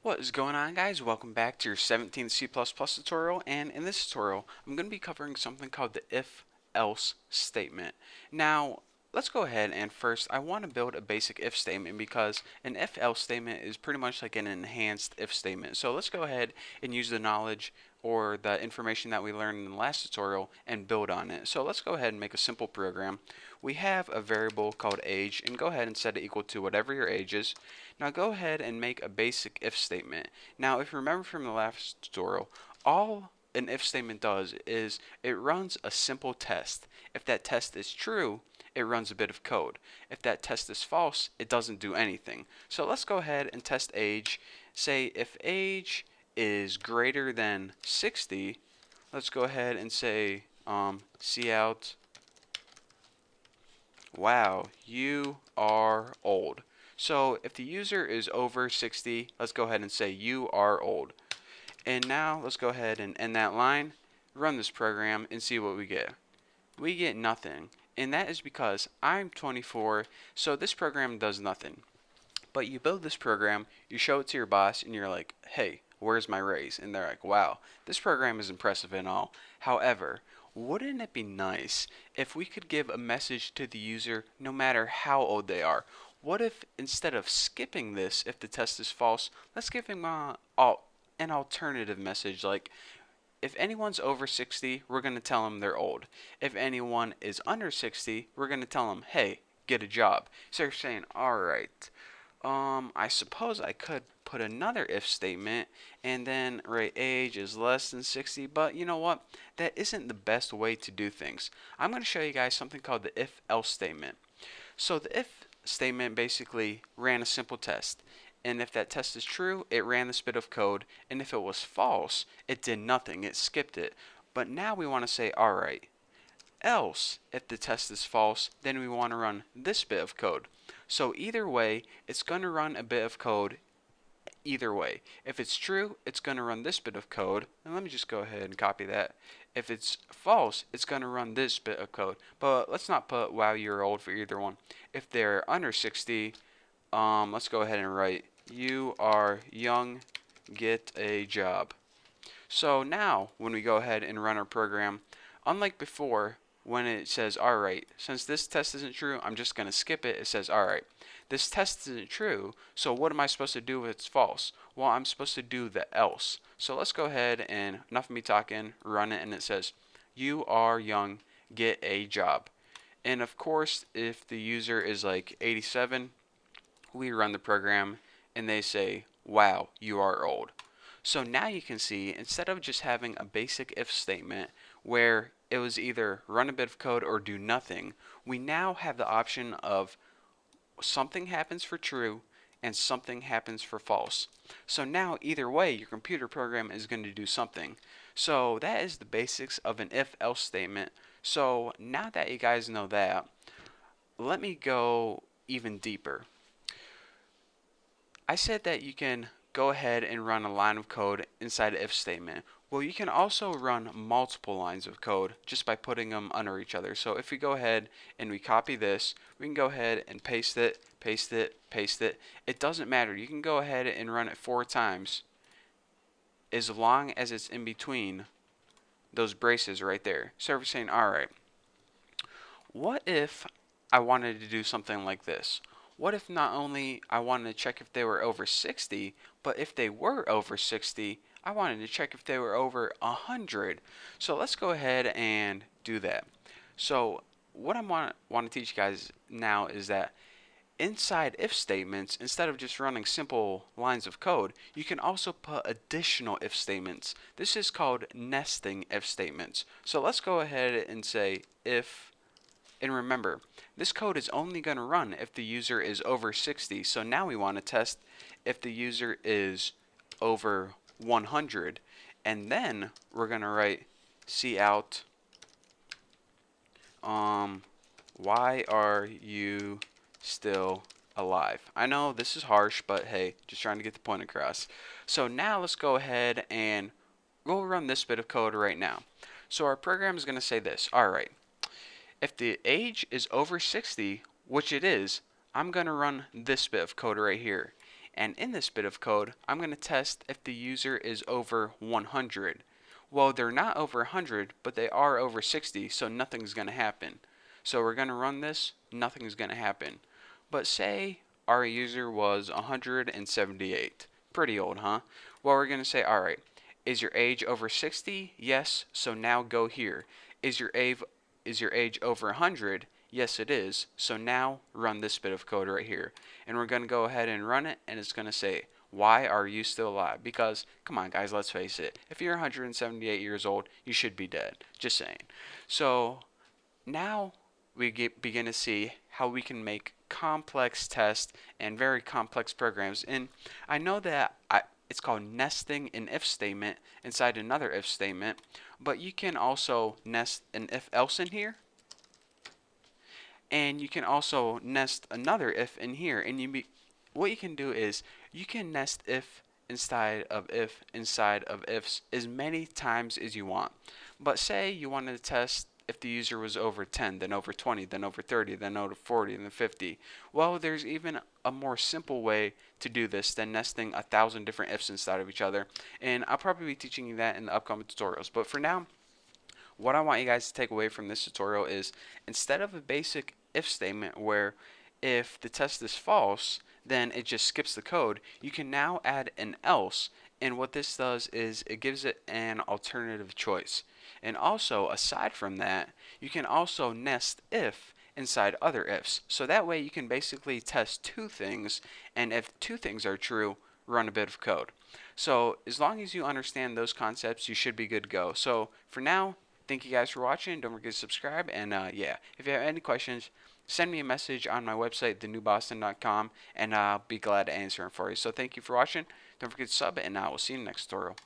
What is going on, guys? Welcome back to your 17th C++ tutorial, and in this tutorial I'm going to be covering something called the if-else statement. Now let's go ahead and first I want to build a basic if statement because an if-else statement is pretty much like an enhanced if statement. So let's go ahead and use the knowledge or the information that we learned in the last tutorial and build on it. So let's go ahead and make a simple program. We have a variable called age, and go ahead and set it equal to whatever your age is. Now go ahead and make a basic if statement. Now if you remember from the last tutorial, all an if statement does is it runs a simple test. If that test is true, it runs a bit of code. If that test is false, it doesn't do anything. So let's go ahead and test age. Say if age is greater than 60, let's go ahead and say cout, wow, you are old. So if the user is over 60, let's go ahead and say you are old. And now let's go ahead and end that line, run this program, and see what we get. We get nothing. And that is because I'm 24, so this program does nothing. But you build this program, you show it to your boss, and you're like, hey, where's my raise? And they're like, wow, this program is impressive and all. However, wouldn't it be nice if we could give a message to the user no matter how old they are? What if instead of skipping this if the test is false, let's give him an alternative message like, if anyone's over 60, we're going to tell them they're old. If anyone is under 60, we're going to tell them, hey, get a job. So you're saying, alright, I suppose I could put another if statement and then write age is less than 60, but you know what? That isn't the best way to do things. I'm going to show you guys something called the if-else statement. So the if statement basically ran a simple test. And if that test is true, it ran this bit of code. And if it was false, it did nothing. It skipped it. But now we want to say, alright, else, if the test is false, then we want to run this bit of code. So either way, it's going to run a bit of code either way. If it's true, it's going to run this bit of code. And let me just go ahead and copy that. If it's false, it's going to run this bit of code. But let's not put wow, you're old for either one. If they're under 60, let's go ahead and write you are young, get a job. So now when we go ahead and run our program, unlike before when it says alright, since this test isn't true, I'm just going to skip it. It says alright, this test isn't true, so what am I supposed to do if it's false? Well, I'm supposed to do the else. So let's go ahead and, enough of me talking, run it, and it says you are young, get a job. And of course, if the user is like 87, we run the program and they say, wow, you are old. So now you can see, instead of just having a basic if statement where it was either run a bit of code or do nothing, we now have the option of something happens for true and something happens for false. So now either way, your computer program is going to do something. So that is the basics of an if-else statement. So now that you guys know that, let me go even deeper. I said that you can go ahead and run a line of code inside an if statement. Well, you can also run multiple lines of code just by putting them under each other. So if we go ahead and we copy this, we can go ahead and paste it, paste it, paste it. It doesn't matter. You can go ahead and run it 4 times as long as it's in between those braces right there. So we're saying, alright, what if I wanted to do something like this? What if not only I wanted to check if they were over 60, but if they were over 60, I wanted to check if they were over 100. So let's go ahead and do that. So what I want to teach you guys now is that inside if statements, instead of just running simple lines of code, you can also put additional if statements. This is called nesting if statements. So let's go ahead and say if, and remember, this code is only going to run if the user is over 60. So now we want to test if the user is over 100. And then we're going to write cout, why are you still alive? I know this is harsh, but hey, just trying to get the point across. So now let's go ahead and we'll run this bit of code right now. So our program is going to say this. Alright, if the age is over 60, which it is, I'm going to run this bit of code right here. And in this bit of code, I'm going to test if the user is over 100. Well, they're not over 100, but they are over 60, so nothing's going to happen. So we're going to run this, nothing's going to happen. But say our user was 178. Pretty old, huh? Well, we're going to say, alright, is your age over 60? Yes, so now go here. Is your age over 100? Yes, it is. So now run this bit of code right here. And we're going to go ahead and run it, and it's going to say, why are you still alive? Because, come on guys, let's face it. If you're 178 years old, you should be dead. Just saying. So now we begin to see how we can make complex tests and very complex programs. And I know that it's called nesting an if statement inside another if statement, but you can also nest an if else in here, and you can also nest another if in here. And what you can do is you can nest if inside of ifs as many times as you want. But say you wanted to test if the user was over 10, then over 20, then over 30, then over 40, then 50. Well, there's even a more simple way to do this than nesting 1,000 different ifs inside of each other. And I'll probably be teaching you that in the upcoming tutorials. But for now, what I want you guys to take away from this tutorial is, instead of a basic if statement where if the test is false, then it just skips the code, you can now add an else. And what this does is it gives it an alternative choice. And also, aside from that, you can also nest if inside other ifs. So that way you can basically test two things, and if two things are true, run a bit of code. So as long as you understand those concepts, you should be good to go. So for now, thank you guys for watching. Don't forget to subscribe. And yeah, if you have any questions, send me a message on my website, thenewboston.com, and I'll be glad to answer them for you. So thank you for watching. Don't forget to sub, and I will see you in the next tutorial.